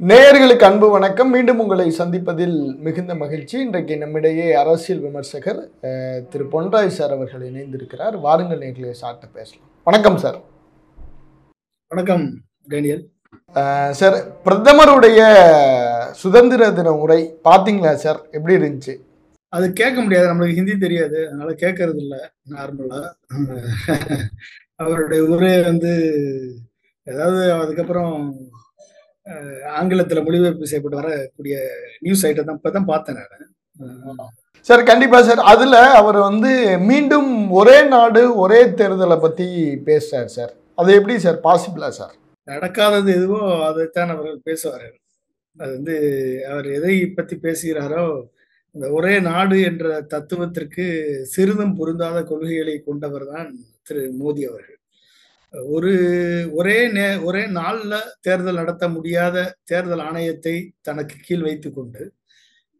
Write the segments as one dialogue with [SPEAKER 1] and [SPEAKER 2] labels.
[SPEAKER 1] நேயர்களுக்கு அன்பு வணக்கம். மீண்டும் உங்களை சந்திப்பதில் மிகுந்த மகிழ்ச்சி. இன்றைக்கு நம்மிடையே அரசியல் விமர்சகர் திரு பொன்ராய் சார் அவர்கள் இணைந்திருக்கிறார். வாருங்கள் நேயர்களே, சார்ட்ட பேசலாம். வணக்கம் சார்.
[SPEAKER 2] வணக்கம் டேனியல்.
[SPEAKER 1] சார், பிரதமருடைய சுதந்திர தின உரை பார்த்தீங்களா சார்? எப்படி இருந்துச்சு?
[SPEAKER 2] அது கேட்க முடியாது, நம்மளுக்கு ஹிந்தி தெரியாது, அதனால கேட்கறது இல்லை. நார்மலா அவருடைய உரை ஏதாவது அதுக்கப்புறம் ஆங்கிலத்தில் மொழிபெயர்ப்பு செய்யப்பட்டு வரக்கூடிய நியூஸ் ஐட்டம் தான் இப்பதான் பார்த்தேன் நான்.
[SPEAKER 1] சார், கண்டிப்பா சார். அதுல அவர் மீண்டும் ஒரே நாடு ஒரே தேர்தலை பத்தி பேசுறார் சார். அது எப்படி சார் பாசிபிளா சார்?
[SPEAKER 2] நடக்காதது எதுவோ அதைத்தான் அவர்கள் பேசுவார்கள். அது அவர் எதை பத்தி பேசுகிறாரோ, இந்த ஒரே நாடு என்ற தத்துவத்திற்கு சிறிதும் பொருந்தாத கொள்கைகளை கொண்டவர் தான் திரு மோடி அவர்கள். ஒரே நாள்ல தேர்தல் நடத்த முடியாத தேர்தல் ஆணையத்தை தனக்கு கீழ் வைத்துக் கொண்டு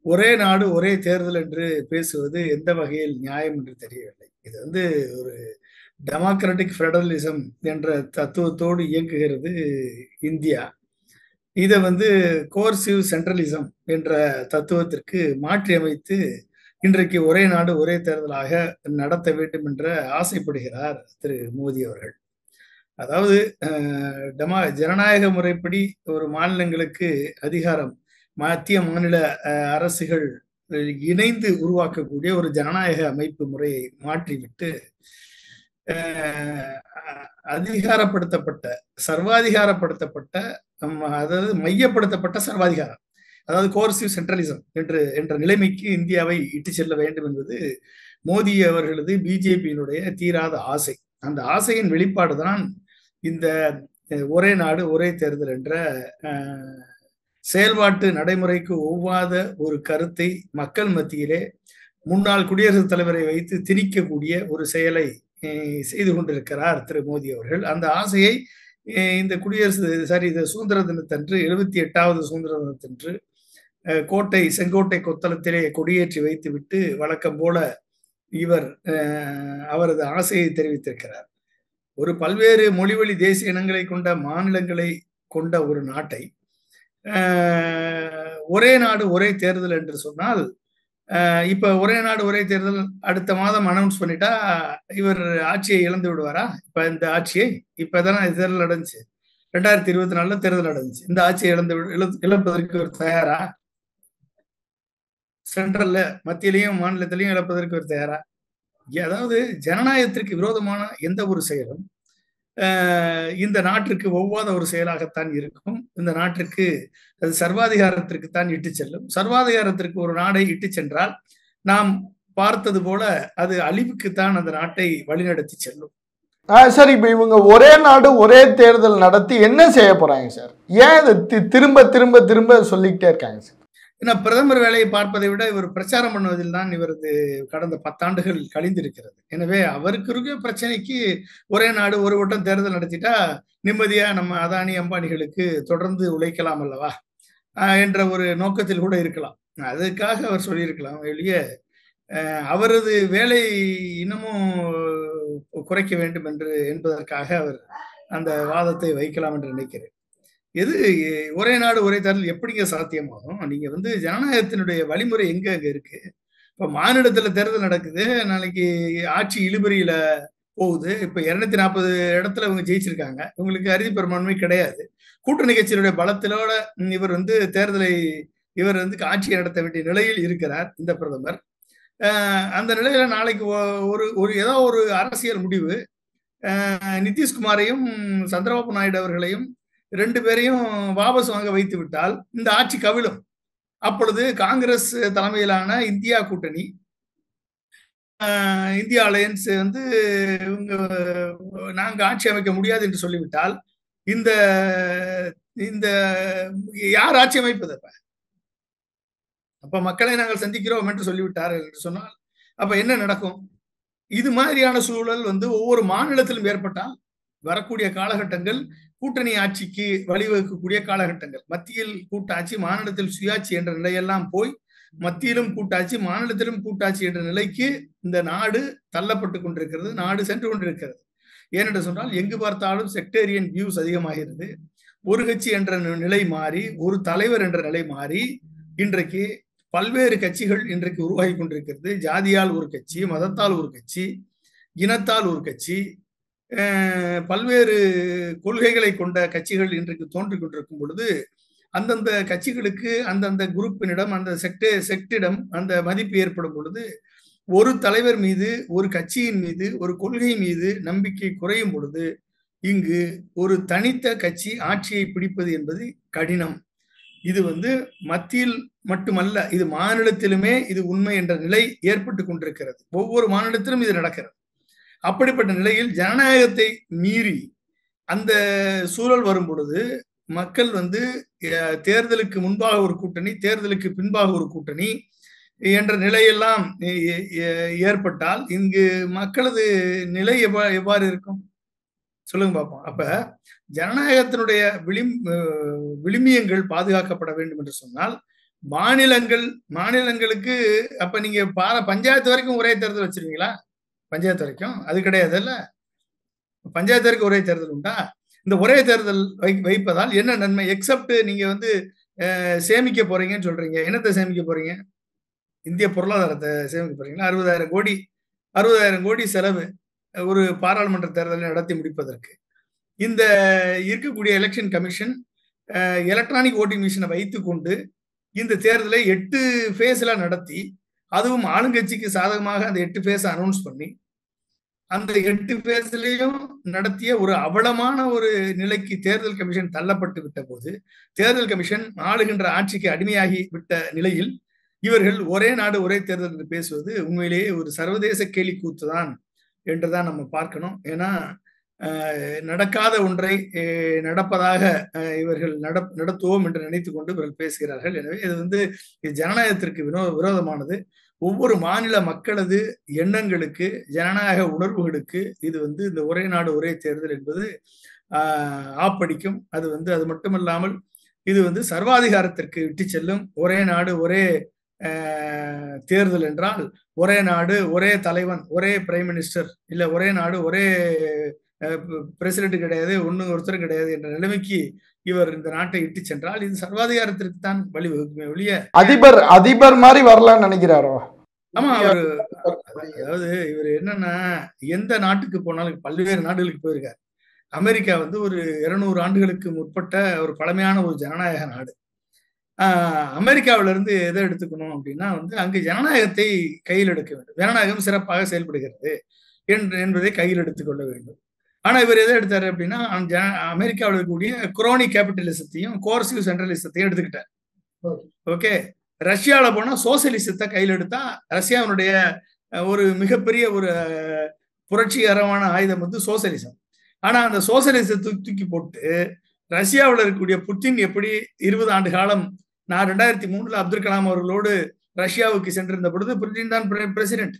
[SPEAKER 2] ஒரே நாடு ஒரே தேர்தல் என்று பேசுவது எந்த வகையில் நியாயம் என்று தெரியவில்லை. இது ஒரு டெமோக்ராட்டிக் ஃபெடரலிசம் என்ற தத்துவத்தோடு இயங்குகிறது இந்தியா. இதை கோர்சிவ் சென்ட்ரலிசம் என்ற தத்துவத்திற்கு மாற்றி அமைத்து இன்றைக்கு ஒரே நாடு ஒரே தேர்தலாக நடத்த வேண்டும் என்று ஆசைப்படுகிறார் திரு மோடி அவர்கள். அதாவது ஜனநாயக முறைப்படி ஒரு மாநிலங்களுக்கு அதிகாரம் மத்திய மாநில அரசுகள் இணைந்து உருவாக்கக்கூடிய ஒரு ஜனநாயக அமைப்பு முறையை மாற்றிவிட்டு அதிகாரப்படுத்தப்பட்ட சர்வாதிகாரப்படுத்தப்பட்ட அதாவது மையப்படுத்தப்பட்ட சர்வாதிகாரம், அதாவது கோர்சிவ் சென்ட்ரலிசம் என்ற நிலைமைக்கு இந்தியாவை இட்டு செல்ல வேண்டும் என்பது மோடி அவர்களது பிஜேபியினுடைய தீராத ஆசை. அந்த ஆசையின் வெளிப்பாடுதான் இந்த ஒரே நாடு ஒரே தேர்தல் என்ற செயல்பாட்டு நடைமுறைக்கு ஒவ்வாத ஒரு கருத்தை மக்கள் மத்தியிலே முன்னாள் குடியரசுத் தலைவரை வைத்து திணிக்கக்கூடிய ஒரு செயலை செய்து கொண்டிருக்கிறார் திரு மோடி அவர்கள். அந்த ஆசையை இந்த சுதந்திர தினத்தன்று 78வது சுதந்திர தினத்தன்று செங்கோட்டை கொத்தளத்திலே கொடியேற்றி வைத்து விட்டு வழக்கம் போல இவர் அவரது ஆசையை தெரிவித்திருக்கிறார். ஒரு பல்வேறு மொழிவழி தேசிய இனங்களை கொண்ட மாநிலங்களை கொண்ட ஒரு நாட்டை ஒரே நாடு ஒரே தேர்தல் என்று சொன்னால், இப்ப ஒரே நாடு ஒரே தேர்தல் அடுத்த மாதம் அனௌன்ஸ் பண்ணிட்டா இவர் ஆட்சியை இழந்து விடுவாரா? இப்ப இந்த ஆட்சியை இப்பதானே தேர்தல் நடந்துச்சு, 2024 தேர்தல் நடந்துச்சு. இந்த ஆட்சியை இழப்பதற்கு ஒரு தயாரா? சென்ட்ரல்ல மத்தியிலையும் மாநிலத்திலையும் இழப்பதற்கு ஒரு தயாரா? அதாவது ஜனநாயகத்திற்கு விரோதமான எந்த ஒரு செயலும் இந்த நாட்டிற்கு ஒவ்வாத ஒரு செயலாகத்தான் இருக்கும். இந்த நாட்டிற்கு அது சர்வாதிகாரத்திற்கு தான் இட்டு செல்லும். சர்வாதிகாரத்திற்கு ஒரு நாடை இட்டு சென்றால் நாம் பார்த்தது போல அது அழிவுக்குத்தான் அந்த நாட்டை வழிநடத்தி செல்லும்.
[SPEAKER 1] சார், இப்ப இவங்க ஒரே நாடு ஒரே தேர்தல் நடத்தி என்ன செய்ய போறாங்க சார்? ஏன் திரும்ப திரும்ப திரும்ப சொல்லிக்கிட்டே இருக்காங்க சார்?
[SPEAKER 2] ஏன்னா பிரதமர் வேலையை பார்ப்பதை விட இவர் பிரச்சாரம் பண்ணுவதில் தான் இவரது கடந்த 10 ஆண்டுகள் கழிந்திருக்கிறது. எனவே அவருக்கு இருக்க பிரச்சனைக்கு ஒரே நாடு ஒரு வட்டம் தேர்தல் நடத்திட்டா நிம்மதியா நம்ம அதானி அம்பானிகளுக்கு தொடர்ந்து உழைக்கலாம் அல்லவா என்ற ஒரு நோக்கத்தில் கூட இருக்கலாம். அதுக்காக அவர் சொல்லியிருக்கலாம். வெளியே அவரது வேலை இன்னமும் குறைக்க வேண்டும் என்பதற்காக அவர் அந்த வாதத்தை வைக்கலாம் என்று நினைக்கிறேன். எது ஒரே நாடு ஒரே தேர்தல் எப்படிங்க சாத்தியமாகும்? நீங்க ஜனநாயகத்தினுடைய வழிமுறை எங்க இருக்கு? இப்ப மாநிலத்துல தேர்தல் நடக்குது, நாளைக்கு ஆட்சி இழுபறியில போகுது. இப்ப 240 இடத்துல இவங்க ஜெயிச்சிருக்காங்க, இவங்களுக்கு அறுதி பெரும்பான்மை கிடையாது. கூட்டணி கட்சியினுடைய பலத்திலோட இவர் ஆட்சியை நடத்த வேண்டிய நிலையில் இருக்கிறார் இந்த பிரதமர். அந்த நிலையில நாளைக்கு ஏதோ ஒரு அரசியல் முடிவு நிதிஷ்குமாரையும் சந்திரபாபு நாயுடு அவர்களையும் 2 பேரையும் வாபஸ் வாங்க வைத்து விட்டால் இந்த ஆட்சி கவிழும். அப்பொழுது காங்கிரஸ் தலைமையிலான இந்தியா கூட்டணி, இந்தியா அலையன்ஸ் நாங்க ஆட்சி அமைக்க முடியாது என்று சொல்லிவிட்டால் இந்த இந்த யார் ஆட்சி அமைப்பது? அப்ப மக்களை நாங்கள் சந்திக்கிறோம் என்று சொல்லிவிட்டார்கள் என்று சொன்னால் அப்ப என்ன நடக்கும்? இது மாதிரியான சூழல் ஒவ்வொரு மாநிலத்திலும் ஏற்பட்டால் வரக்கூடிய காலகட்டங்கள் கூட்டணி ஆட்சிக்கு வழிவகுக்கக்கூடிய காலகட்டங்கள். மத்தியில் கூட்டாட்சி, மாநிலத்தில் சுயாட்சி என்ற நிலையெல்லாம் போய் மத்தியிலும் கூட்டாட்சி, மாநிலத்திலும் கூட்டாட்சி என்ற நிலைக்கு இந்த நாடு தள்ளப்பட்டு கொண்டிருக்கிறது, நாடு சென்று கொண்டிருக்கிறது. ஏனென்று சொன்னால் எங்கு பார்த்தாலும் செக்டேரியன் வியூஸ் அதிகமாகிறது. ஒரு கட்சி என்ற நிலை மாறி, ஒரு தலைவர் என்ற நிலை மாறி இன்றைக்கு பல்வேறு கட்சிகள் இன்றைக்கு உருவாகி கொண்டிருக்கிறது. ஜாதியால் ஒரு கட்சி, மதத்தால் ஒரு கட்சி, இனத்தால் ஒரு கட்சி, பல்வேறு கொள்கைகளை கொண்ட கட்சிகள் இன்றைக்கு தோன்றிக் கொண்டிருக்கும் பொழுது, அந்தந்த கட்சிகளுக்கு அந்தந்த குரூப்பினிடம் அந்த செக்டிடம் அந்த மதிப்பு ஏற்படும் பொழுது, ஒரு தலைவர் மீது, ஒரு கட்சியின் மீது, ஒரு கொள்கை மீது நம்பிக்கை குறையும் பொழுது இங்கு ஒரு தனித்த கட்சி ஆட்சியை பிடிப்பது என்பது கடினம். இது மத்தியில் மட்டுமல்ல, இது மாநிலத்திலுமே இது உண்மை என்ற நிலை ஏற்பட்டு கொண்டிருக்கிறது. ஒவ்வொரு மாநிலத்திலும் இது நடக்கிறது. அப்படிப்பட்ட நிலையில் ஜனநாயகத்தை மீறி அந்த சூழல் வரும் பொழுது மக்கள் தேர்தலுக்கு முன்பாக ஒரு கூட்டணி, தேர்தலுக்கு பின்பாக ஒரு கூட்டணி என்ற நிலையெல்லாம் ஏற்பட்டால் இங்கு மக்களது நிலை எவ்வாறு இருக்கும் சொல்லுங்க பார்ப்போம். அப்ப ஜனநாயகத்தினுடைய விளிமியங்கள் பாதுகாக்கப்பட வேண்டும் என்று சொன்னால் மாநிலங்களுக்கு அப்ப நீங்க பஞ்சாயத்து வரைக்கும் ஒரே தேர்தல் வச்சிருவீங்களா? பஞ்சாயத்து வரைக்கும் அது கிடையாது இல்ல. பஞ்சாயத்து வரைக்கும் ஒரே தேர்தல் உண்டா? இந்த ஒரே தேர்தல் வைப்பதால் என்ன நன்மை? எக்ஸப்ட் நீங்க சேமிக்க போறீங்கன்னு சொல்றீங்க. என்னத்தை சேமிக்க போறீங்க? இந்திய பொருளாதாரத்தை சேமிக்க போறீங்களா? 60,000 கோடி செலவு ஒரு பாராளுமன்ற தேர்தலை நடத்தி முடிப்பதற்கு. இந்த இருக்கக்கூடிய எலெக்ஷன் கமிஷன் எலக்ட்ரானிக் ஓட்டிங் மிஷினை வைத்துக் கொண்டு இந்த தேர்தலை 8 ஃபேஸ்ல நடத்தி, அதுவும் ஆளுங்கட்சிக்கு சாதகமாக அந்த 8 ஃபேஸ் அனௌன்ஸ் பண்ணி, அந்த 8 ஃபேஸ்லயும் நடத்திய ஒரு அவலமான ஒரு நிலைக்கு தேர்தல் கமிஷன் தள்ளப்பட்டு விட்ட போது, தேர்தல் கமிஷன் ஆளுகின்ற ஆட்சிக்கு அடிமையாகி விட்ட நிலையில் இவர்கள் ஒரே நாடு ஒரே தேர்தல் என்று பேசுவது உண்மையிலேயே ஒரு சர்வதேச கேலி கூத்துதான் என்றுதான் நம்ம பார்க்கணும். ஏன்னா நடக்காத ஒன்றை நடப்பதாக இவர்கள் நடத்துவோம் என்று நினைத்து கொண்டு இவர்கள் பேசுகிறார்கள். எனவே இது ஜனநாயகத்திற்கு விரோதமானது. ஒவ்வொரு மாநில மக்களது எண்ணங்களுக்கு, ஜனநாயக உணர்வுகளுக்கு இது இந்த ஒரே நாடு ஒரே தேர்தல் என்பது ஆப்படிக்கும். அது மட்டுமல்லாமல் இது சர்வாதிகாரத்திற்கு விட்டு செல்லும். ஒரே நாடு ஒரே தேர்தல் என்றால் ஒரே நாடு ஒரே தலைவன், ஒரே பிரைம் மினிஸ்டர், இல்ல ஒரே நாடு ஒரே பிரசிடென்ட் கிடையாது, ஒருத்தர் கிடையாது என்ற நிலைமைக்கு இவர் இந்த நாட்டை இட்டு சென்றால் இது சர்வாதிகாரத்திற்கு தான் வழிவகுக்குமே ஒழிய
[SPEAKER 1] அதிபர் மாதிரி வரலாம்னு நினைக்கிறாரோ?
[SPEAKER 2] ஆமா, அதாவது இவர் என்னன்னா எந்த நாட்டுக்கு போனாலும் பல்வேறு நாடுகளுக்கு போயிருக்காரு. அமெரிக்கா ஒரு 200 ஆண்டுகளுக்கு முற்பட்ட ஒரு பழமையான ஒரு ஜனநாயக நாடு. அமெரிக்காவில இருந்து எதை எடுத்துக்கணும் அப்படின்னா அங்கு ஜனநாயகத்தை கையில் எடுக்க வேண்டும். ஜனநாயகம் சிறப்பாக செயல்படுகிறது என்பதை கையில் எடுத்துக்கொள்ள வேண்டும். ஆனா இவர் எதை எடுத்தாரு அப்படின்னா அமெரிக்காவில் இருக்கக்கூடிய குரோனி கேபிட்டலிசத்தையும் கோர்சிவ் சென்ட்ரலிசத்தையும் எடுத்துக்கிட்டார். ஓகே, ரஷ்யாவில் போனா சோசியலிசத்தை கையில் எடுத்தா ரஷ்யாவினுடைய ஒரு மிகப்பெரிய ஒரு புரட்சிகரமான ஆயுதம் சோசியலிசம். ஆனா அந்த சோசியலிசத்தை தூக்கி போட்டு ரஷ்யாவில் இருக்கக்கூடிய புட்டின் எப்படி 20 ஆண்டு காலம், நான் 2003 அப்துல் கலாம் அவர்களோடு ரஷ்யாவுக்கு சென்றிருந்த பொழுது புட்டின் தான் பிரசிடென்ட்.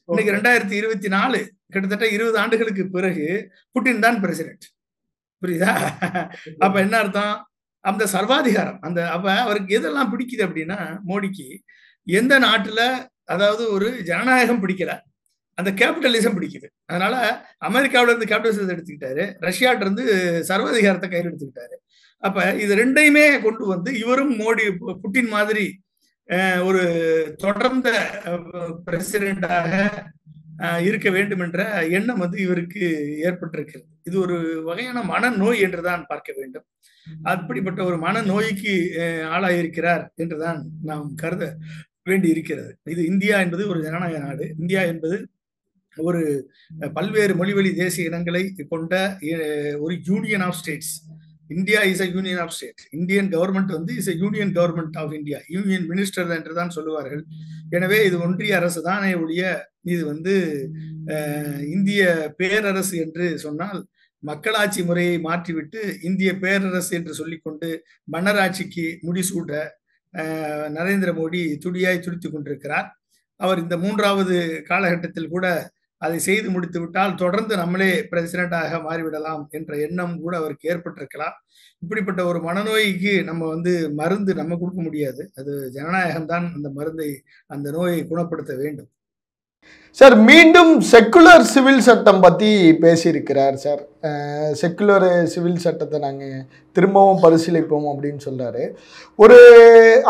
[SPEAKER 2] இன்னைக்கு 2024 கிட்டத்தட்ட 20 ஆண்டுகளுக்கு பிறகு புட்டின் தான் பிரசிடென்ட். புரியுதா? அப்ப என்ன அர்த்தம்? அந்த சர்வாதிகாரம் அப்ப அவருக்கு எதெல்லாம் பிடிக்குது அப்படின்னா, மோடிக்கு எந்த நாட்டுல அதாவது ஒரு ஜனநாயகம் பிடிக்கல, அந்த கேபிட்டலிசம் பிடிக்குது. அதனால அமெரிக்காவில இருந்து கேபிட்டலிசத்தை எடுத்துக்கிட்டாரு, ரஷ்யாட்ட இருந்து சர்வாதிகாரத்தை கையில் எடுத்துக்கிட்டாரு. அப்ப இது ரெண்டையுமே கொண்டு இவரும் புட்டின் மாதிரி ஒரு தொடர்ந்த பிரசிடென்டாக இருக்க வேண்டும் என்ற எண்ணம் இவருக்கு ஏற்பட்டிருக்கிறது. இது ஒரு வகையான மனநோய் என்றுதான் பார்க்க வேண்டும். அப்படிப்பட்ட ஒரு மனநோய்க்கு ஆளாயிருக்கிறார் என்றுதான் நாம் கருத வேண்டி இருக்கிறது. இது இந்தியா என்பது ஒரு ஜனநாயக நாடு. இந்தியா என்பது ஒரு பல்வேறு மொழிவழி தேசிய இனங்களை கொண்ட ஒரு union of states. India is a union of state. Indian government is a union government of India. Union minister என்றுதான் சொல்லுவார்கள். எனவே இது ஒன்றிய அரசு தானே ஒழிய இது இந்திய பேரரசு என்று சொன்னால் மக்களாட்சி முறையை மாற்றிவிட்டு இந்திய பேரரசு என்று சொல்லிக்கொண்டு மன்னராட்சிக்கு முடிசூட நரேந்திர மோடி துடித்துக் கொண்டிருக்கிறார். அவர் இந்த 3வது காலகட்டத்தில் கூட அதை செய்து முடித்து விட்டால் தொடர்ந்து நம்மளே பிரசிடென்டாக மாறிவிடலாம் என்ற எண்ணம் கூட அவருக்கு ஏற்பட்டிருக்கலாம். இப்படிப்பட்ட ஒரு மனநோய்க்கு நம்ம மருந்து நம்ம கொடுக்க முடியாது. அது ஜனநாயகம் தான் அந்த மருந்தை, அந்த நோயை குணப்படுத்த வேண்டும்.
[SPEAKER 1] சார் மீண்டும் செக்குலர் சிவில் சட்டம் பற்றி பேசியிருக்கிறார் சார். செக்குலர் சிவில் சட்டத்தை நாங்கள் திரும்பவும் பரிசீலிப்போம் அப்படின்னு சொல்கிறாரு.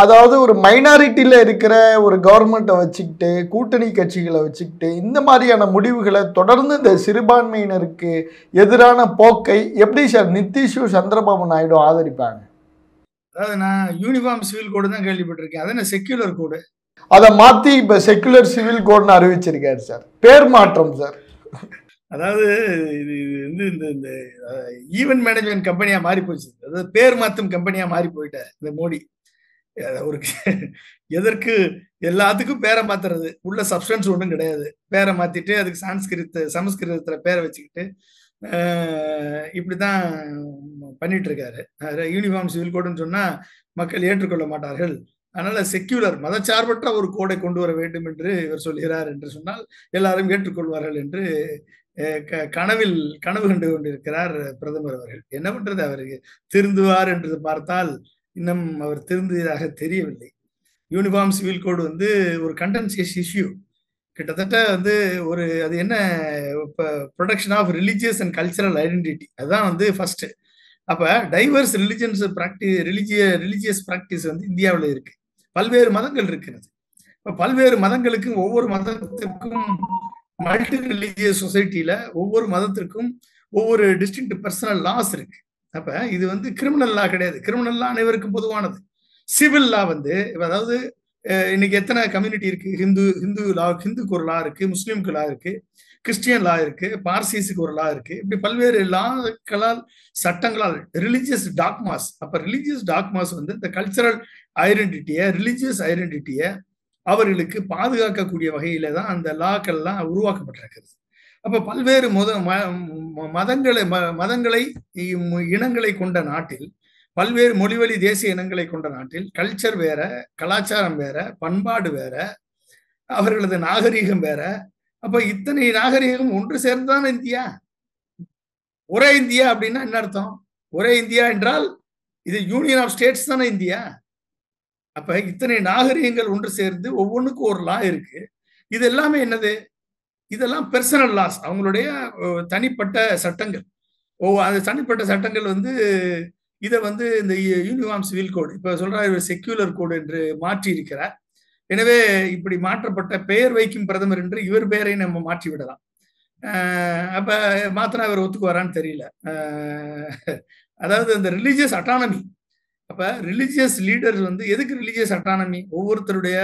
[SPEAKER 1] அதாவது ஒரு மைனாரிட்டியில் இருக்கிற ஒரு கவர்மெண்ட்டை வச்சுக்கிட்டு, கூட்டணி கட்சிகளை வச்சுக்கிட்டு இந்த மாதிரியான முடிவுகளை தொடர்ந்து இந்த சிறுபான்மையினருக்கு எதிரான போக்கை எப்படி சார் நிதிஷும் சந்திரபாபு நாயுடு ஆதரிப்பாங்க?
[SPEAKER 2] அதாவது நான் யூனிஃபார்ம் சிவில் கோடு தான் கேள்விப்பட்டிருக்கேன். அது என்ன செக்யூலர் கோடு?
[SPEAKER 1] அதை மாற்றி இப்போ செக்குலர் சிவில் கோட்னு அறிவிச்சிருக்காரு சார். பேர் மாற்றம் சார்.
[SPEAKER 2] அதாவது இது வந்து இந்த ஈவென்ட் மேனேஜ்மெண்ட் கம்பெனியா மாறி போச்சு. அதாவது பேர் மாற்றும் கம்பெனியா மாறி போயிட்ட இந்த மோடி. ஒரு எதற்கு எல்லாத்துக்கும் பேரை மாத்துறது, உள்ள சப்ஸ்டன்ஸ் ஒன்றும் கிடையாது. பேரை மாத்திட்டு அதுக்கு சமஸ்கிருதத்துல பேரை வச்சுக்கிட்டு இப்படிதான் பண்ணிட்டு இருக்காரு. யூனிஃபார்ம் சிவில் கோடுன்னு சொன்னா மக்கள் ஏற்றுக்கொள்ள மாட்டார்கள். அதனால செக்யூலர் மதச்சார்பற்ற ஒரு கோடை கொண்டு வர வேண்டும் என்று இவர் சொல்கிறார் என்று சொன்னால் எல்லாரும் ஏற்றுக்கொள்வார்கள் என்று கனவு கண்டு கொண்டிருக்கிறார் பிரதமர் அவர்கள். என்ன பண்றது, அவருக்கு திருந்துவார் என்று பார்த்தால் இன்னும் அவர் திருந்துவதாக தெரியவில்லை. யூனிஃபார்ம் சிவில் கோடு வந்து ஒரு கண்டென்சியஸ் இஷ்யூ. கிட்டத்தட்ட வந்து அது என்ன, production of religious and cultural identity, அதுதான் வந்து ஃபர்ஸ்ட். அப்ப டைவர்ஸ் ரிலிஜியஸ் பிராக்டிஸ் வந்து இந்தியாவில் இருக்கு. பல்வேறு மதங்கள் இருக்கிறது. இப்ப பல்வேறு மதங்களுக்கும் ஒவ்வொரு மதத்திற்கும் மல்டி ரிலிஜியஸ் சொசைட்டில ஒவ்வொரு மதத்திற்கும் ஒவ்வொரு டிஸ்டிங்க்ட் பர்சனல் லாஸ் இருக்கு. அப்ப இது வந்து கிரிமினல் லா கிடையாது. கிரிமினல் லா அனைவருக்கும் பொதுவானது. சிவில் லா வந்து அதாவது இன்னைக்கு எத்தனை கம்யூனிட்டி இருக்கு? ஹிந்துக்கு ஒரு லா இருக்கு, முஸ்லீமுக்கு லா இருக்கு, கிறிஸ்டியன் லா இருக்கு, பார்சிஸுக்கு ஒரு லா இருக்கு. இப்படி பல்வேறு லாக்களால் சட்டங்களால் ரிலிஜியஸ் டாக்மாஸ். அப்ப ரிலிஜியஸ் டாக்மாஸ் வந்து இந்த கல்ச்சரல் ஐடென்டிட்டியை, ரிலிஜியஸ் ஐடென்டிட்டியை அவர்களுக்கு பாதுகாக்கக்கூடிய வகையில தான் அந்த லாக்கள்லாம் உருவாக்கப்பட்டிருக்கிறது. அப்ப பல்வேறு மதங்களை இனங்களை கொண்ட நாட்டில், பல்வேறு மொழிவழி தேசிய இனங்களை கொண்ட நாட்டில் கல்ச்சர் வேற, கலாச்சாரம் வேற, பண்பாடு வேற, அவர்களது நாகரீகம் வேற. அப்ப இத்தனை நாகரீகம் ஒன்று சேர்ந்துதான் இந்தியா. ஒரே இந்தியா அப்படின்னா என்ன அர்த்தம்? ஒரே இந்தியா என்றால் இது யூனியன் ஆஃப் ஸ்டேட்ஸ் தானே இந்தியா. அப்ப இத்தனை நாகரீகங்கள் ஒன்று சேர்ந்து ஒவ்வொன்றுக்கும் ஒரு லா இருக்கு. இது எல்லாமே என்னது? இதெல்லாம் பெர்சனல் லாஸ், அவங்களுடைய தனிப்பட்ட சட்டங்கள். அந்த தனிப்பட்ட சட்டங்கள் வந்து இதை வந்து இந்த யூனிஃபார்ம் சிவில் கோடு இப்ப சொல்றாரு செக்யூலர் கோடு என்று மாற்றி இருக்கிறார். எனவே இப்படி மாற்றப்பட்ட பெயர் வைக்கும் பிரதமர் என்று இவர் பெயரை நம்ம மாற்றி விடலாம். அப்ப மாத்தினா இவர் ஒத்துக்கு வரான்னு தெரியல. அதாவது அந்த ரிலீஜியஸ் அட்டானமி. அப்ப ரிலிஜியஸ் லீடர்ஸ் வந்து எதுக்கு ரிலிஜியஸ் அட்டானமி? ஒவ்வொருத்தருடைய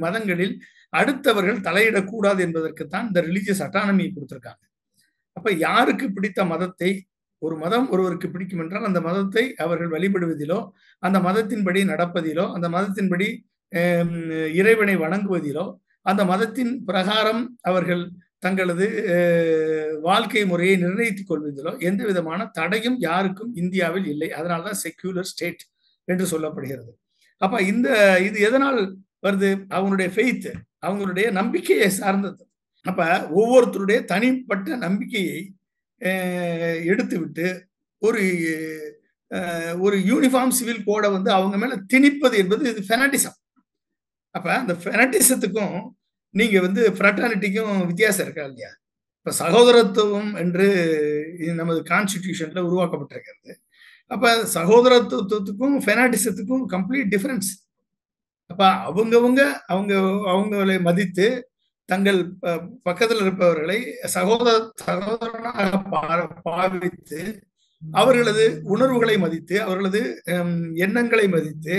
[SPEAKER 2] மதங்களில் அடுத்தவர்கள் தலையிடக்கூடாது என்பதற்குத்தான் இந்த ரிலிஜியஸ் அட்டானமி கொடுத்திருக்காங்க. அப்ப யாருக்கு பிடித்த மதத்தை, ஒரு மதம் ஒருவருக்கு பிடிக்கும் என்றால் அந்த மதத்தை அவர்கள் வழிபடுவதிலோ, அந்த மதத்தின்படி நடப்பதிலோ, அந்த மதத்தின்படி இறைவனை வணங்குவதிலோ, அந்த மதத்தின் பிரகாரம் அவர்கள் தங்களது வாழ்க்கை முறையை நிர்ணயித்துக் கொள்வதிலோ எந்த விதமான தடையும் யாருக்கும் இந்தியாவில் இல்லை. அதனால்தான் செக்யூலர் ஸ்டேட் என்று சொல்லப்படுகிறது. அப்ப இது எதனால் வருது? அவங்களுடைய ஃபெய்த், அவங்களுடைய நம்பிக்கையை சார்ந்தது. அப்ப ஒவ்வொருத்தருடைய தனிப்பட்ட நம்பிக்கையை எடுத்துவிட்டு ஒரு யூனிஃபார்ம் சிவில் கோடை வந்து அவங்க மேல திணிப்பது என்பது இது ஃபெனாட்டிசம். அப்ப அந்த ஃபெனாட்டிசத்துக்கும் நீங்க வந்து ஃப்ராட்டர்னிட்டிக்கும் வித்தியாசம் இருக்கா இல்லையா? இப்ப சகோதரத்துவம் என்று நமது கான்ஸ்டிடியூஷன்ல உருவாக்கப்பட்டிருக்கிறது. அப்ப சகோதரத்துவத்துக்கும் ஃபெனாட்டிசத்துக்கும் கம்ப்ளீட் டிஃபரன்ஸ். அப்ப அவங்களை மதித்து தங்கள் பக்கத்தில் இருப்பவர்களை சகோதரனாக பாவித்து, அவர்களது உணர்வுகளை மதித்து, அவர்களது எண்ணங்களை மதித்து,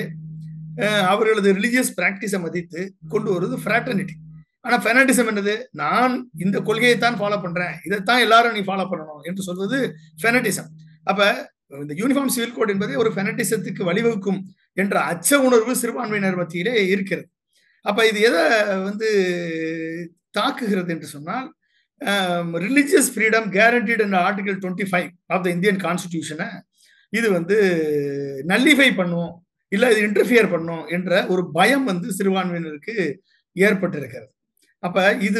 [SPEAKER 2] அவர்களது ரிலிஜியஸ் பிராக்டிஸை மதித்து கொண்டு வருவது ஃப்ராட்டர்னிட்டி. ஆனா ஃபெனாட்டிசம் என்னது? நான் இந்த கொள்கையை தான் ஃபாலோ பண்றேன், இதைத்தான் எல்லாரும் நீ ஃபாலோ பண்ணணும் என்று சொல்வது ஃபெனாட்டிசம். அப்ப இந்த யூனிஃபார்ம் சிவில் கோட் என்பதே ஒரு ஃபெனாட்டிசத்துக்கு வழிவகுக்கும் என்ற அச்ச உணர்வு சிறுபான்மையினர் மத்தியிலே இருக்கிறது. அப்ப இது எதை வந்து தாக்குகிறது என்று சொன்னால், ரிலிஜியஸ் ஃப்ரீடம் கேரண்டீட் என்ற ஆர்டிகல் 25 ஆஃப் த இந்தியன் கான்ஸ்டிடியூஷனை இது வந்து நல்லிஃபை பண்ணும், இல்ல இது இன்டர்ஃபியர் பண்ணும் என்ற ஒரு பயம் வந்து சிறுபான்மையினருக்கு ஏற்பட்டிருக்கிறது. அப்ப இது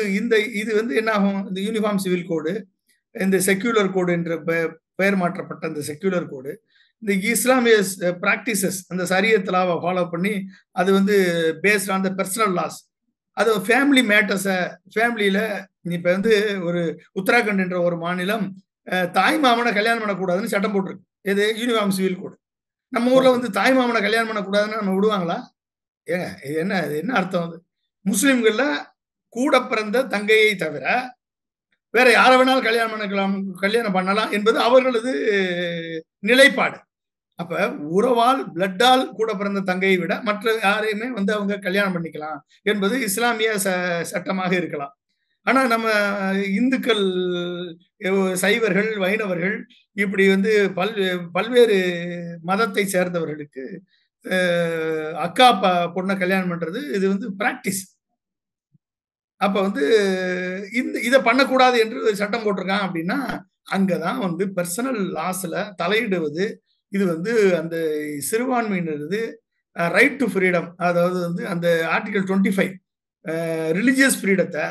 [SPEAKER 2] வந்து என்ன ஆகும்? இந்த யூனிஃபார்ம் சிவில் கோடு, இந்த செக்யூலர் கோடு என்ற பெயர் மாற்றப்பட்ட இந்த செக்யூலர் கோடு, இந்த இஸ்லாமிய பிராக்டிசஸ், அந்த சரியத் லாவை ஃபாலோ பண்ணி அது வந்து based on the personal laws, அது ஃபேமிலி மேட்டர்ஸை ஃபேமிலியில இப்ப வந்து ஒரு உத்தராகண்ட் என்ற ஒரு மாநிலம் தாய் மாமனை கல்யாணம் பண்ணக்கூடாதுன்னு சட்டம் போட்டிருக்கு. இது யூனிஃபார்ம் சிவில் கோடு. நம்ம ஊர்ல வந்து தாய் மாமனை கல்யாணம் பண்ணக்கூடாதுன்னு நம்ம விடுவாங்களா? ஏங்க இது என்ன அர்த்தம்? அது முஸ்லிம்கள்ல கூட பிறந்த தங்கையை தவிர வேற யாரை வேணாலும் கல்யாணம் பண்ணலாம் என்பது அவர்களது நிலைப்பாடு. அப்ப உறவால் பிளட்டால் கூட பிறந்த தங்கையை விட மற்ற யாரையுமே வந்து அவங்க கல்யாணம் பண்ணிக்கலாம் என்பது இஸ்லாமிய சட்டமாக இருக்கலாம். ஆனா நம்ம இந்துக்கள், சைவர்கள், வைணவர்கள் இப்படி வந்து பல்வேறு மதத்தை சேர்ந்தவர்களுக்கு அக்கா பொண்ணை கல்யாணம் பண்றது இது வந்து பிராக்டிஸ். அப்ப வந்து இதை பண்ணக்கூடாது என்று சட்டம் போட்டிருக்கான் அப்படின்னா அங்கதான் வந்து பர்சனல் லாஸ்ல தலையிடுவது. இது வந்து அந்த சிறுபான்மையினரது ரைட் டு ஃப்ரீடம், அதாவது வந்து அந்த ஆர்டிகல் 25 ரிலிஜியஸ் ஃப்ரீடத்தை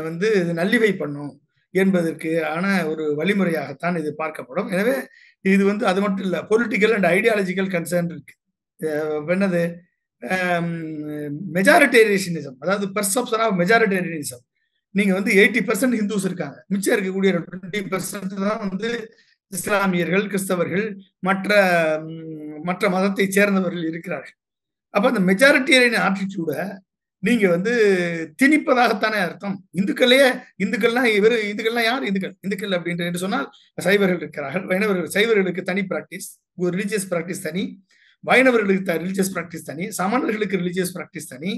[SPEAKER 2] வந்து இது நல்லிஃபை பண்ணும் என்பதற்கு ஆன ஒரு வழிமுறையாகத்தான் இது பார்க்கப்படும். எனவே இது வந்து அது மட்டும் இல்ல, பொலிட்டிக்கல் அண்ட் ஐடியாலஜிக்கல் கன்சர்ன் இருக்கு. என்னது மெஜாரிட்டேரியனிசம், அதாவது பெர்செப்ஷன் ஆஃப் மெஜாரிட்டேரியனிசம். நீங்க வந்து 80% ஹிந்துஸ் இருக்காங்க, மிச்சம் இருக்கக்கூடிய 20% தான் வந்து இஸ்லாமியர்கள், கிறிஸ்தவர்கள், மற்ற மதத்தை சேர்ந்தவர்கள் இருக்கிறார்கள். அப்ப அந்த மெஜாரிட்டேரியன் ஆட்டிடியூட நீங்க வந்து திணிப்பதாகத்தானே அர்த்தம். இந்துக்கள்லாம் யார்? இந்துக்கள் அப்படின்னு சொன்னால் சைவர்கள் இருக்கிறார்கள், வைணவர்கள். சைவர்களுக்கு தனி பிராக்டிஸ், ஒரு ரிலிஜியஸ் பிராக்டிஸ் தனி, வைணவர்களுக்கு ரிலிஜியஸ் பிராக்டிஸ் தனி, சமணர்களுக்கு ரிலிஜியஸ் பிராக்டிஸ் தனி,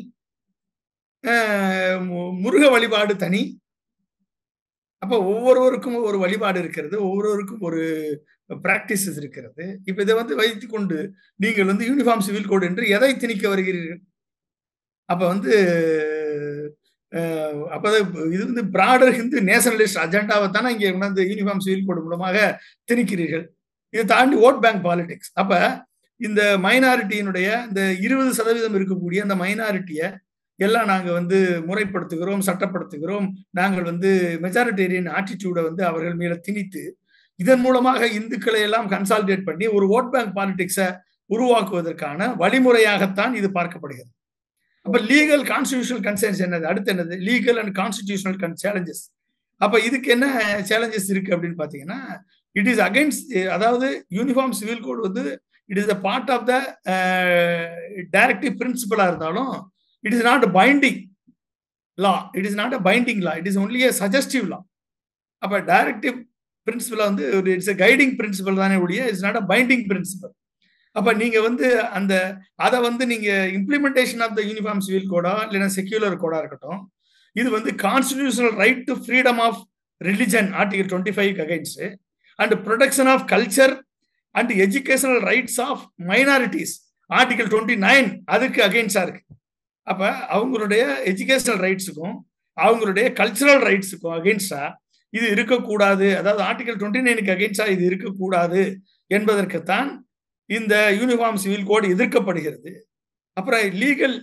[SPEAKER 2] முருக வழிபாடு தனி. அப்ப ஒவ்வொருவருக்கும் ஒரு வழிபாடு இருக்கிறது, ஒவ்வொருவருக்கும் ஒரு பிராக்டிசஸ் இருக்கிறது. இப்ப இதை வந்து வைத்துக் கொண்டு நீங்கள் வந்து யூனிஃபார்ம் சிவில் கோடு என்று எதை திணிக்க வருகிறீர்கள்? அப்ப வந்து இது வந்து பிராடர் ஹிந்து நேஷனலிஸ்ட் அஜெண்டாவை தானே இங்க வந்து யூனிஃபார்ம் சிவில் கோடு மூலமாக திணிக்கிறீர்கள். இதை தாண்டி ஓட் பேங்க் பாலிடிக்ஸ். அப்ப இந்த மைனாரிட்டியினுடைய இந்த 20% இருக்கக்கூடிய அந்த மைனாரிட்டியை எல்லாம் நாங்க வந்து முறைப்படுத்துகிறோம், சட்டப்படுத்துகிறோம். நாங்கள் வந்து மெஜாரிட்டேரியன் ஆட்டிடியூடை வந்து அவர்கள் மேல திணித்து இதன் மூலமாக இந்துக்களை எல்லாம் கன்சாலிடேட் பண்ணி ஒரு ஓட் பேங்க் பாலிடிக்ஸை உருவாக்குவதற்கான வழிமுறையாகத்தான் இது பார்க்கப்படுகிறது. அப்ப லீகல் கான்ஸ்டிடியூஷனல் கன்சர்ன்ஸ் என்னது? அடுத்து என்னது? Legal and constitutional challenges. அப்ப இதுக்கு என்ன சேலஞ்சஸ் இருக்கு அப்படின்னு பாத்தீங்கன்னா, இட் இஸ் அகைன்ஸ்ட், அதாவது யூனிஃபார்ம் சிவில் கோட் வந்து it is a part of the directive பிரின்சிபலா இருந்தாலும் it is not a binding law. It is not a binding law. It is only a suggestive law. அப்ப directive principle வந்து it's a guiding principle தானே ஒழிய it's not a binding principle. அப்ப நீங்க வந்து அதை வந்து நீங்க implementation of the uniform civil கோடா இல்லைன்னா செக்யூலர் கோடா இருக்கட்டும், இது வந்து constitutional right to freedom of religion article 25 against and protection of culture and educational rights of minorities article 29 அதுக்கு அகைன்ஸ்டா இருக்கு. அப்ப அவங்களுடைய எஜுகேஷனல் ரைட்ஸுக்கும் அவங்களுடைய கல்ச்சரல் ரைட்ஸுக்கும் அகைன்ஸ்டா இது இருக்கக்கூடாது. அதாவது ஆர்டிகல் 29க்கு அகைன்ஸ்டா இது இருக்கக்கூடாது என்பதற்குத்தான் இந்த யூனிஃபார்ம் சிவில் கோடு எதிர்க்கப்படுகிறது. அப்புறம் legal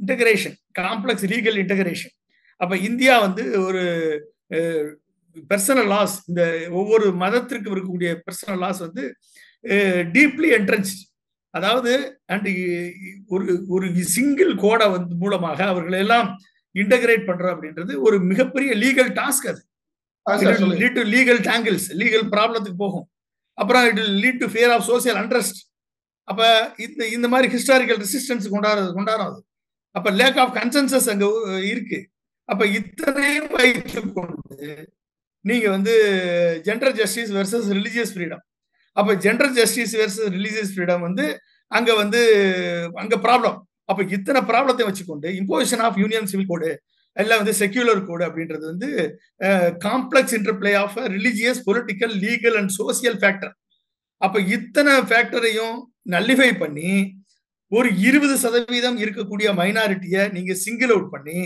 [SPEAKER 2] integration, complex legal integration. அப்ப இந்தியா வந்து ஒரு பர்சனல் லாஸ், இந்த ஒவ்வொரு மதத்திற்கு இருக்கக்கூடிய பர்சனல் லாஸ் வந்து டீப்லி என்ட்ரன்ஸ், அதாவது ஒரு சிங்கிள் கோடை வந்து மூலமாக அவர்களை எல்லாம் இன்டகிரேட் பண்ற அப்படின்றது ஒரு மிகப்பெரிய லீகல் டாஸ்க். அது lead to legal tangles, legal ப்ராப்ளத்துக்கு போகும். அப்புறம் it will lead to fear of social untrust. அப்ப இந்த மாதிரி ஹிஸ்டாரிக்கல் ரெசிஸ்டன்ஸ் கொண்டாடுறது. அப்ப லேக் ஆஃப் கன்சென்சஸ் அங்க இருக்கு. அப்ப இத்தனையும் வைத்துக் கொண்டு நீங்க வந்து gender justice versus religious freedom. அப்ப gender justice versus religious freedom வந்து அங்க ப்ராப்ளம். அப்ப இத்தனை ப்ராப்ளத்தை வச்சுக்கொண்டு imposition of union civil code எல்லாம் வந்து செக்யூலர் கோடு அப்படின்றது வந்து complex interplay of religious, political, legal and social factor. அப்ப இத்தனை ஃபேக்டரையும் நல்லிஃபை பண்ணி ஒரு 20% இருக்கக்கூடிய மைனாரிட்டியை நீங்க சிங்கிள் அவுட் பண்ணி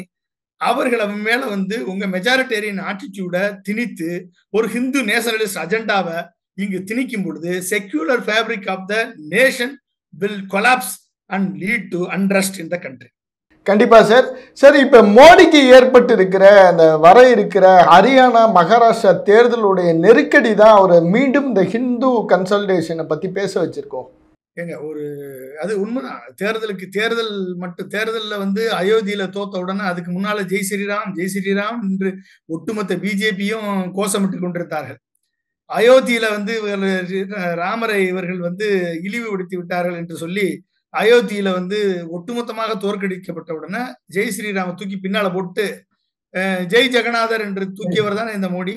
[SPEAKER 2] அவர்கள் அவன் மேல வந்து உங்க மெஜாரிட்டேரியன் ஆட்டிடியூட திணித்து ஒரு ஹிந்து நேஷனலிஸ்ட் அஜெண்டாவை இங்கு திணிக்கும் பொழுது secular fabric of the nation will collapse and lead to unrest in the country.
[SPEAKER 1] கண்டிப்பா சார். சரி, இப்ப மோடிக்கு ஏற்பட்டு இருக்கிற அந்த வர இருக்கிற ஹரியானா, மகாராஷ்டிரா தேர்தலுடைய நெருக்கடி தான் அவர் மீண்டும் இந்த ஹிந்து கன்சல்டேஷனை பத்தி பேச வச்சிருக்கோம்.
[SPEAKER 2] ஏங்க ஒரு அது உண்மைதான். தேர்தல் மட்டும் தேர்தல்ல வந்து அயோத்தியில தோத்த உடனே அதுக்கு முன்னால ஜெய் ஸ்ரீராம் ஜெய் ஸ்ரீராம் என்று ஒட்டுமொத்த பிஜேபியும் கோஷமிட்டு கொண்டிருந்தார்கள். அயோத்தியில வந்து ராமரை இவர்கள் வந்து இழிவுபடுத்தி விட்டார்கள் என்று சொல்லி அயோத்தியில வந்து ஒட்டுமொத்தமாக தோற்கடிக்கப்பட்ட உடனே ஜெய் ஸ்ரீராம தூக்கி பின்னால போட்டு ஜெய் ஜெகநாதர் என்று தூக்கியவர் தானே இந்த மோடி.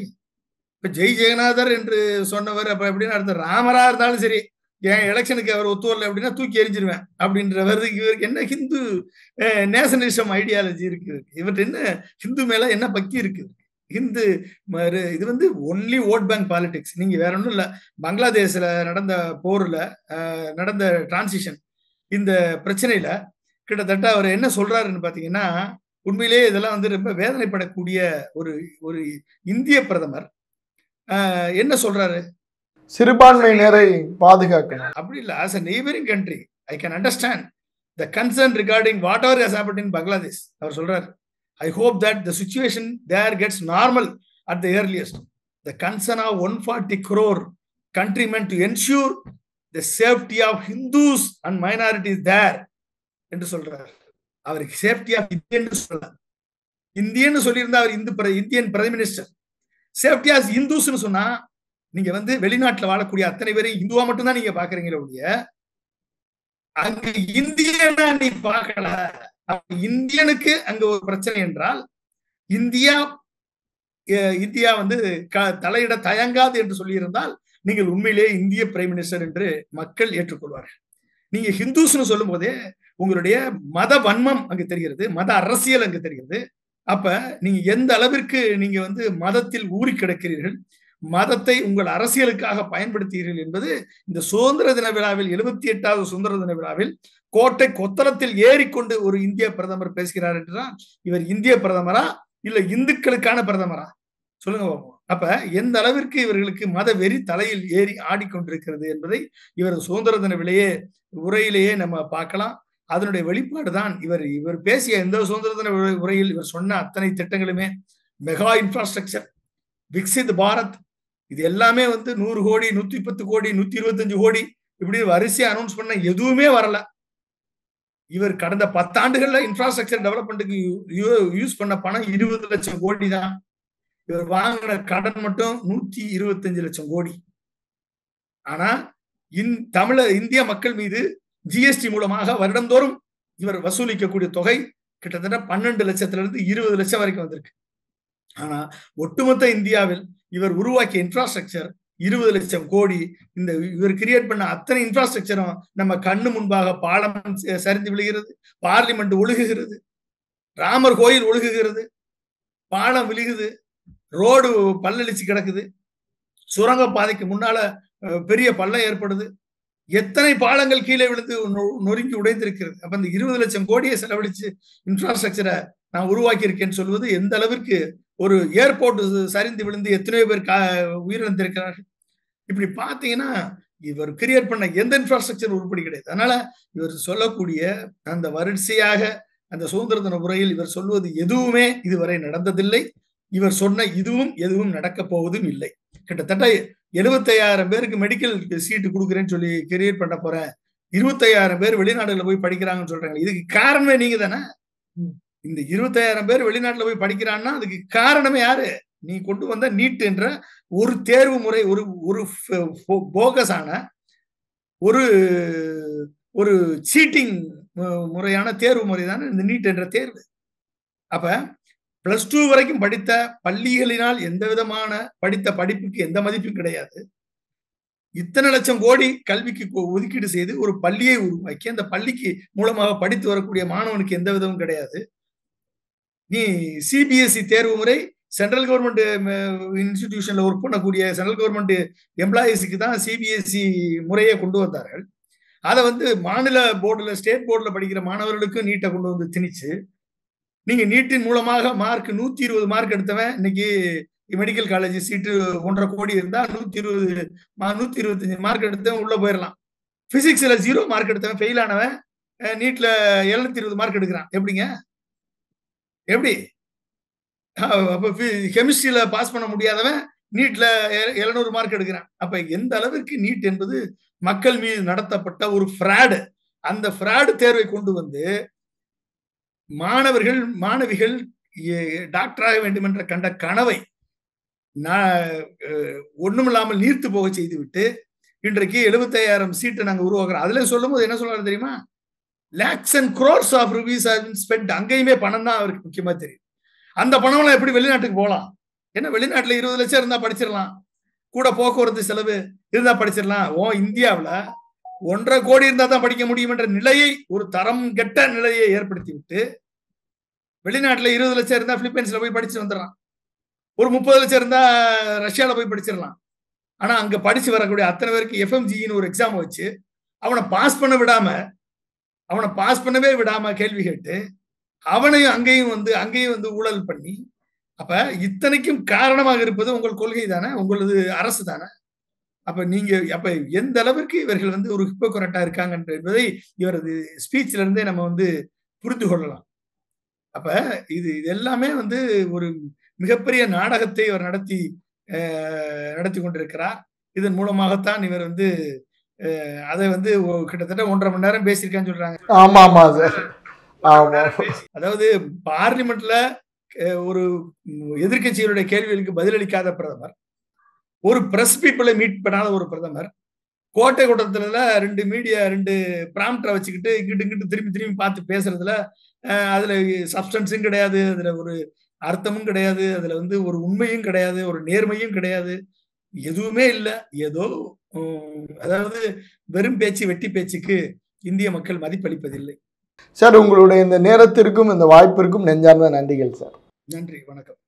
[SPEAKER 2] இப்ப ஜெய் ஜெகநாதர் என்று சொன்னவர் அப்ப எப்படின்னு அர்த்தம், ராமரா இருந்தாலும் சரி என் எலெக்ஷனுக்கு அவர் ஒத்து வரல அப்படின்னா தூக்கி எரிஞ்சிருவேன் அப்படின்றவருக்கு இவருக்கு என்ன ஹிந்து நேஷனலிசம் ஐடியாலஜி இருக்கு, இவர்கிட்ட என்ன ஹிந்து மேல என்ன பக்தி இருக்கு? ஹிந்து இது வந்து ஒன்லி ஓட் பேங்க் பாலிடிக்ஸ். நீங்க வேற ஒன்றும் இல்லை. பங்களாதேஷ்ல நடந்த போர்ல நடந்த டிரான்சிஷன் இந்த பிரச்சனையில கிட்டத்தட்ட அவர் என்ன சொல்றாருன்னு பாத்தீங்கன்னா, உண்மையிலேயே இதெல்லாம் வந்து ரொம்ப வேதனைப்படக்கூடிய ஒரு ஒரு இந்திய பிரதமர் என்ன சொல்றாரு,
[SPEAKER 1] சிறுபான்மையினரை பாதுகாக்கணும்
[SPEAKER 2] அப்படி இல்ல. as a neighboring country I can understand the concern regarding whatever has happened in Bangladesh. அவர் சொல்றாரு, I hope that the situation there gets normal at the earliest. The concern of 140 crore countrymen to ensure the safety of Hindus and minorities there என்று சொல்றாரு. அவருக்கு safety of Indian சொல்லலாம். இந்தியன்னு சொல்லியிருந்தா அவர் Indian prime minister. Safety of இந்துஸ்னு சொன்னா நீங்க வந்து வெளிநாட்டுல வாழக்கூடிய அத்தனை பேரையும் இந்துவா மட்டும்தான் நீங்க பாக்குறீங்களே ஒழிய அங்க இந்தியனா நீ பார்க்கல. இந்தியனுக்கு அங்க ஒரு பிரச்சனை என்றால் இந்தியா வந்து தலையிட தயங்காது என்று சொல்லியிருந்தால் நீங்கள் உண்மையிலேயே இந்திய பிரைம் மினிஸ்டர் என்று மக்கள் ஏற்றுக்கொள்வார்கள். நீங்க ஹிந்துஸ்னு சொல்லும் போதே உங்களுடைய மத வன்மம் அங்கு தெரிகிறது, மத அரசியல் அங்கு தெரிகிறது. அப்ப நீங்க எந்த அளவிற்கு நீங்க வந்து மதத்தில் ஊறி கிடக்கிறீர்கள், மதத்தை உங்கள் அரசியலுக்காக பயன்படுத்தீர்கள் என்பது இந்த சுதந்திர தின விழாவில் 78வது சுதந்திர தின விழாவில் கோட்டை கொத்தளத்தில் ஏறிக்கொண்டு ஒரு இந்திய பிரதமர் பேசுகிறார் என்றால் இவர் இந்திய பிரதமரா இல்ல இந்துக்களுக்கான பிரதமரா சொல்லுங்க பாப்போம். அப்ப எந்த அளவிற்கு இவர்களுக்கு மத வெறி தலையில் ஏறி ஆடிக்கொண்டிருக்கிறது என்பதை இவர் சுதந்திர தின உரையிலேயே நம்ம பார்க்கலாம். அதனுடைய வெளிப்பாடு தான் இவர் பேசிய எந்த சுதந்திர தின உரையில் இவர் சொன்ன அத்தனை திட்டங்களுமே மெகா இன்ஃப்ராஸ்ட்ரக்சர், விக்சித் பாரத், இது எல்லாமே வந்து 100 கோடி 110 கோடி 125 கோடி இப்படி வரிசையா அனௌன்ஸ் பண்ண எதுவுமே வரல. இவர் கடந்த 10 ஆண்டுகள்ல இன்ஃப்ராஸ்ட்ரக்சர் டெவலப்மெண்ட்டுக்கு யூஸ் பண்ண பணம் 20 லட்சம் கோடி தான். இவர் வாங்கின கடன் மட்டும் 125 லட்சம் கோடி. ஆனா இந்திய மக்கள் மீது ஜிஎஸ்டி மூலமாக வருடந்தோறும் இவர் வசூலிக்கக்கூடிய தொகை கிட்டத்தட்ட 12 லட்சத்துல இருந்து 20 லட்சம் வரைக்கும் வந்திருக்கு. ஆனா ஒட்டுமொத்த இந்தியாவில் இவர் உருவாக்கிய இன்ஃப்ராஸ்ட்ரக்சர் 20 லட்சம் கோடி. இந்த இவர் கிரியேட் பண்ண அத்தனை இன்ஃப்ராஸ்ட்ரக்சரும் நம்ம கண்ணு முன்பாக பாலம் சரிந்து விழுகிறது, பார்லிமெண்ட் ஒழுகுகிறது, ராமர் கோயில் ஒழுகுகிறது, பாலம் விழுகுது, ரோடு பல்லளிச்சு கிடக்குது, சுரங்க பாதைக்கு முன்னால பெரிய பள்ளம் ஏற்படுது, எத்தனை பாலங்கள் கீழே விழுந்து நொறுங்கி உடைந்திருக்கிறது. அப்ப இந்த 20 லட்சம் கோடியை செலவழிச்சு இன்ஃப்ராஸ்ட்ரக்சரை நான் உருவாக்கி இருக்கேன்னு சொல்வது எந்த அளவிற்கு ஒரு ஏர்போர்ட் சரிந்து விழுந்து எத்தனையோ பேர் உயிரிழந்திருக்கிறார்கள். இப்படி பாத்தீங்கன்னா இவர் கிரியேட் பண்ண எந்த இன்ஃப்ராஸ்ட்ரக்சர் உருப்படி கிடையாது. அதனால இவர் சொல்லக்கூடிய அந்த வரிசையாக அந்த சுதந்திர தின உரையில் இவர் சொல்வது எதுவுமே இதுவரை நடந்ததில்லை. இவர் சொன்ன எதுவும் நடக்க போவதும் இல்லை. கிட்டத்தட்ட 75,000 பேருக்கு மெடிக்கல் சீட்டு கொடுக்குறேன்னு சொல்லி கிரியேட் பண்ண போறேன், 25,000 பேர் வெளிநாடுல போய் படிக்கிறாங்கன்னு சொல்றாங்க. இதுக்கு காரணமே நீங்க தானே. இந்த 25,000 பேர் வெளிநாட்டுல போய் படிக்கிறான்னா அதுக்கு காரணமே யாரு? நீ கொண்டு வந்த நீட் என்ற ஒரு தேர்வு முறை, ஒரு போகஸான ஒரு சீட்டிங் முறையான தேர்வு முறை தானே இந்த நீட் என்ற தேர்வு. அப்ப +2 வரைக்கும் படித்த பள்ளிகளினால் எந்த விதமான படித்த படிப்புக்கு எந்த மதிப்பும் கிடையாது. இத்தனை லட்சம் கோடி கல்விக்கு ஒதுக்கீடு செய்து ஒரு பள்ளியை உருவாக்கி அந்த பள்ளிக்கு மூலமாக படித்து வரக்கூடிய மாணவனுக்கு எந்த விதமும் கிடையாது. நீ சிபிஎஸ்இ தேர்வு முறை சென்ட்ரல் கவர்மெண்ட் இன்ஸ்டிடியூஷன்ல ஒர்க் பண்ணக்கூடிய சென்ட்ரல் கவர்மெண்ட் எம்ப்ளாயிஸுக்கு தான் சிபிஎஸ்இ முறையை கொண்டு வந்தார்கள். அதை வந்து மாநில போர்டுல ஸ்டேட் போர்டுல படிக்கிற மாணவர்களுக்கும் நீட்டை கொண்டு வந்து திணிச்சு நீங்க நீட்டின் மூலமாக மார்க் 120 மார்க் எடுத்தவன் இன்னைக்கு மெடிக்கல் காலேஜ் சீட்டு 1.5 கோடி இருந்தா 125 மார்க் எடுத்தவன் உள்ள போயிடலாம். பிசிக்ஸ்ல 0 மார்க் எடுத்தவன் ஃபெயில் ஆனவன் நீட்ல 720 மார்க் எடுக்கிறான். எப்படிங்க? எப்படி? அப்ப கெமிஸ்ட்ரியில பாஸ் பண்ண முடியாதவன் நீட்ல 700 மார்க் எடுக்கிறான். அப்ப எந்த அளவிற்கு நீட் என்பது மக்கள் மீது நடத்தப்பட்ட ஒரு ஃப்ராடு. அந்த ஃப்ராடு தேர்வை கொண்டு வந்து மாணவிகள் டாக்டராக வேண்டும் என்ற கண்ட கனவை ஒண்ணுமில்லாமல் நீர்த்து போக செய்துவிட்டு இன்றைக்கு 75,000 சீட்டு நாங்க உருவாக்குறோம். அதுல சொல்லும் போது என்ன சொல்றாரு தெரியுமா? Lakhs and crores of rupees spend. அங்கேயுமே பணம் தான் அவருக்கு முக்கியமா தெரியும். அந்த பணம் எல்லாம் எப்படி வெளிநாட்டுக்கு போகலாம்? ஏன்னா வெளிநாட்டுல 20 லட்சம் இருந்தா படிச்சிடலாம், கூட போக்குவரத்து செலவு இருந்தா படிச்சிடலாம். இந்தியாவில் 1.5 கோடி இருந்தா தான் படிக்க முடியும் என்ற நிலையை, ஒரு தரம் கெட்ட நிலையை ஏற்படுத்தி விட்டு வெளிநாட்டுல 20 லட்சம் இருந்தா பிலிப்பைன்ஸ்ல போய் படிச்சு வந்துடலாம், ஒரு 30 லட்சம் இருந்தா ரஷ்யால போய் படிச்சிடலாம். ஆனா அங்க படிச்சு வரக்கூடிய அத்தனை பேருக்கு எஃப்எம்ஜின்னு ஒரு எக்ஸாம் வச்சு அவனை பாஸ் பண்ணவே விடாம கேள்வி கேட்டு அவனையும் அங்கேயும் வந்து ஊழல் பண்ணி, அப்ப இத்தனைக்கும் காரணமாக இருப்பது உங்கள் கொள்கை தானே, உங்களது அரசு தானே. அப்ப எந்த அளவிற்கு இவர்கள் வந்து ஒரு ஹிப்போக்ரட்டா இருக்காங்க என்பதை இவரது ஸ்பீச்ல இருந்தே நம்ம வந்து புரிந்து கொள்ளலாம். அப்ப இது எல்லாமே வந்து ஒரு மிகப்பெரிய நாடகத்தை இவர் நடத்தி கொண்டிருக்கிறார். இதன் மூலமாகத்தான் இவர் வந்து அதை வந்து கிட்டத்தட்ட 1.5 மணி நேரம் பேசியிருக்கான்னு சொல்றாங்க.
[SPEAKER 1] ஆமா ஆமா சார்.
[SPEAKER 2] அதாவது பார்லிமெண்ட்ல ஒரு எதிர்கட்சிகளுடைய கேள்விகளுக்கு பதிலளிக்காத பிரதமர், ஒரு பிரஸ் பீப்புளை மீட் பண்ணாத ஒரு பிரதமர், கோட்டை கூட்டத்துல 2 பிராம்ப்டரை வச்சுக்கிட்டு இங்கிட்டு திரும்பி பார்த்து பேசுறதுல அதுல சப்ஸ்டன்ஸும் கிடையாது, அதுல ஒரு அர்த்தமும் கிடையாது, அதுல வந்து ஒரு உண்மையும் கிடையாது, ஒரு நேர்மையும் கிடையாது, எதுவுமே இல்லை. ஏதோ அதாவது வெறும் பேச்சு, வெட்டி பேச்சுக்கு இந்திய மக்கள் மதிப்பளிப்பதில்லை.
[SPEAKER 1] சார், உங்களுடைய இந்த நேரத்திற்கும் இந்த வாய்ப்பிற்கும் நெஞ்சார்ந்த நன்றிகள் சார்.
[SPEAKER 2] நன்றி, வணக்கம்.